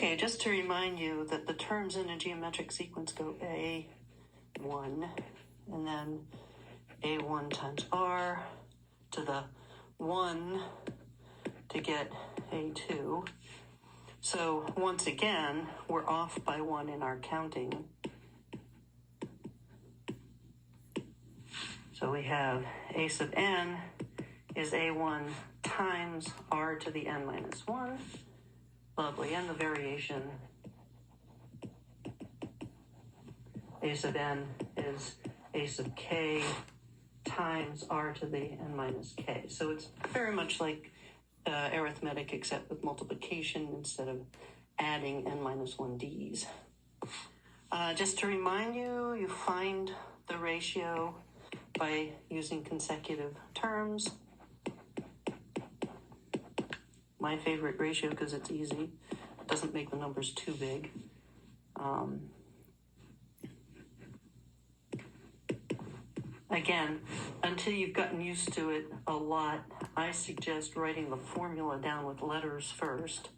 Okay, just to remind you that the terms in a geometric sequence go A1 and then A1 times R to the 1 to get A2. So once again, we're off by 1 in our counting. So we have A sub n is A1 times R to the n minus 1. Lovely. And the variation, A sub n is A sub k times R to the n minus k. So it's very much like arithmetic, except with multiplication instead of adding n minus 1 d's. Just to remind you, you find the ratio by using consecutive terms. My favorite ratio because it's easy. It doesn't make the numbers too big. Again, until you've gotten used to it a lot, I suggest writing the formula down with letters first.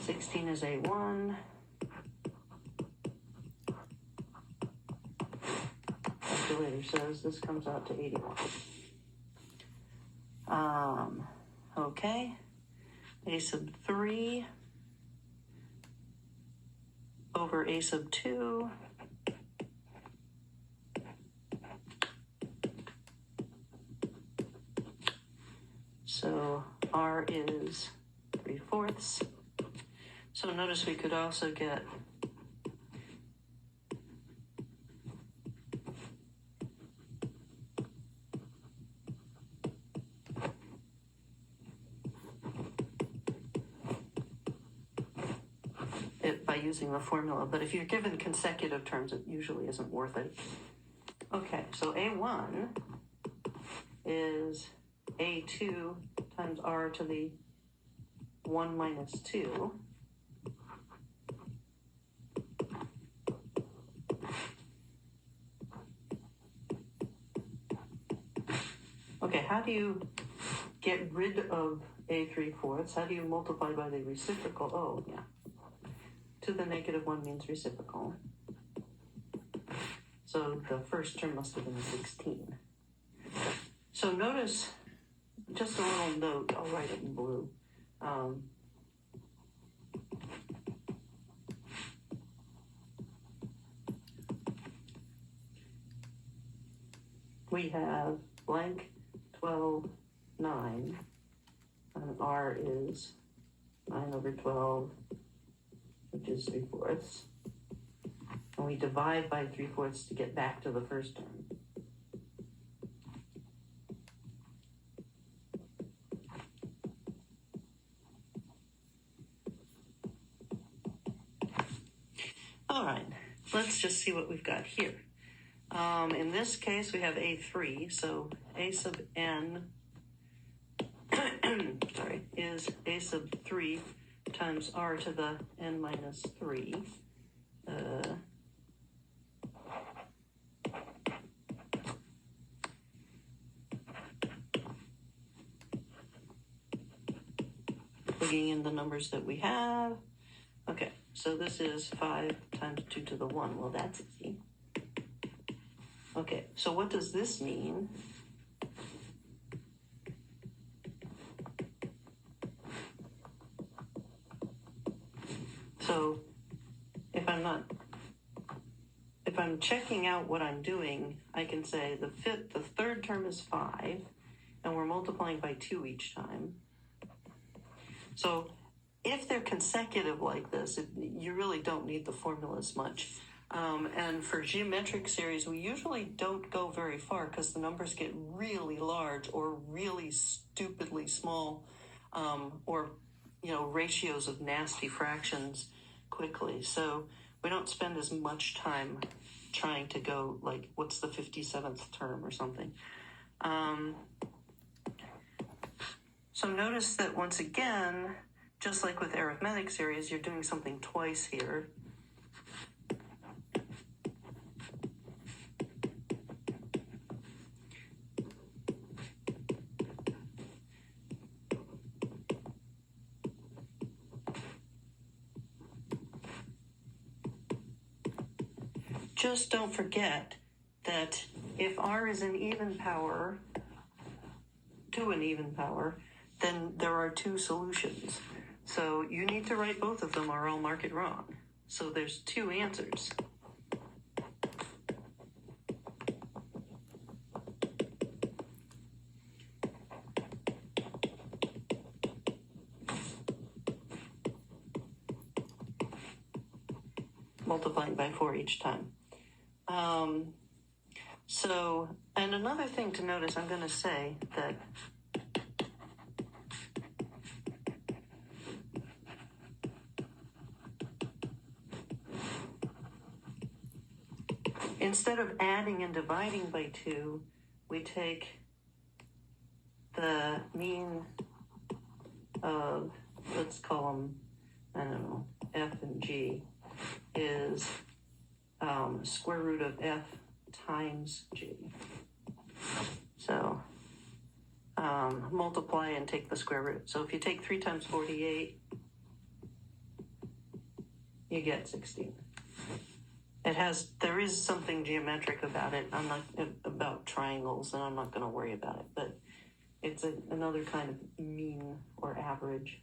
16 is A1. Calculator says this comes out to 81. Okay. A sub 3 over A sub 2. So R is 3/4. So notice we could also get it by using the formula, but if you're given consecutive terms, it usually isn't worth it. Okay, so A1 is A2 times R to the 1 minus 2. Okay, how do you get rid of A3/4? How do you multiply by the reciprocal? Oh, yeah. To the negative 1 means reciprocal. So the first term must have been 16. So notice, just a little note, I'll write it in blue. We have blank 12, 9, and R is 9 over 12, which is 3/4. And we divide by 3/4 to get back to the first term. All right, let's just see what we've got here. In this case, we have A3, so A sub n is A sub 3 times R to the n minus 3. Plugging in the numbers that we have. Okay, so this is 5 times 2 to the 1. Well, that's easy. Okay, so what does this mean? So if I'm checking out what I'm doing, I can say the third term is 5, and we're multiplying by 2 each time. So if they're consecutive like this, you really don't need the formulas much. And for geometric series, we usually don't go very far because the numbers get really large or really stupidly small, or ratios of nasty fractions quickly. So we don't spend as much time trying to go like, what's the 57th term or something. So notice that once again, just like with arithmetic series, you're doing something twice here. just don't forget that if r is an even power to an even power, then there are two solutions. So you need to write both of them or I'll mark it wrong. So there's two answers. Multiplying by 4 each time. And another thing to notice, I'm going to say that instead of adding and dividing by 2, we take the mean of, let's call them, I don't know, f and g, is square root of f times g. So multiply and take the square root. So if you take 3 times 48, you get 16. There is something geometric about it. I'm not about triangles, and I'm not going to worry about it, but it's another kind of mean or average.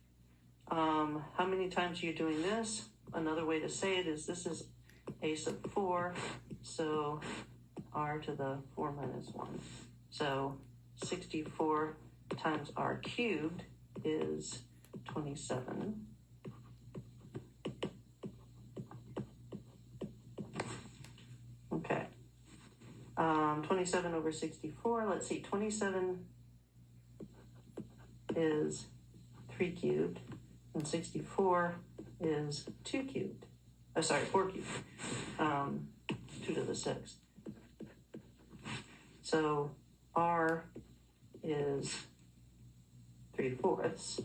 How many times are you doing this? Another way to say it is this is a sub 4, so r to the 4 minus 1. So 64 times r cubed is 27. Okay. 27 over 64, let's see, 27 is 3 cubed, and 64 is 2 cubed. 4 cubed. 2 to the 6th. So r is 3/4.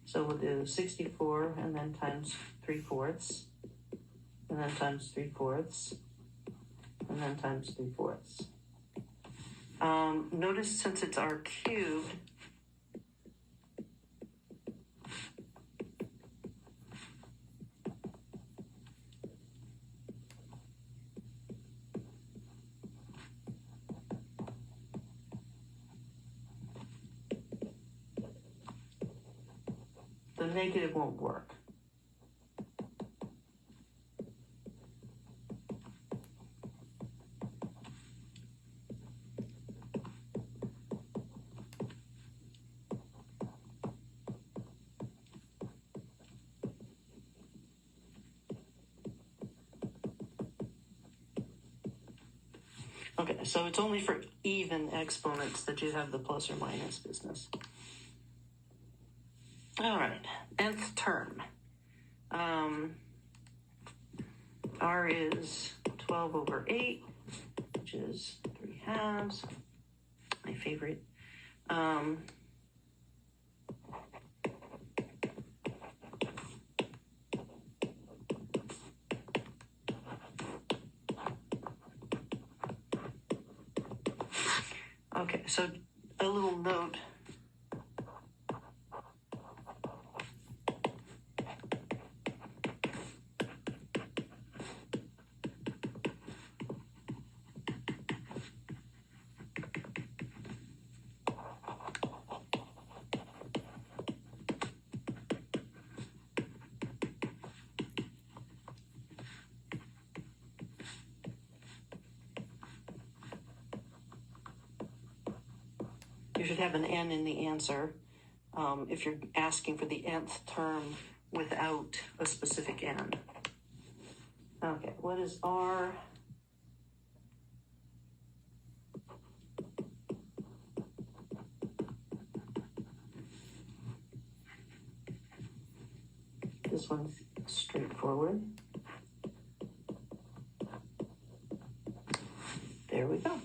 So we'll do 64 and then times 3/4, and then times 3/4, and then times 3/4. Notice since it's r cubed, the negative won't work. Okay, so it's only for even exponents that you have the plus or minus business. All right, nth term. R is 12 over 8, which is 3/2, my favorite. Okay, so a little note. You should have an n in the answer if you're asking for the nth term without a specific n. Okay, what is r? This one's straightforward. There we go.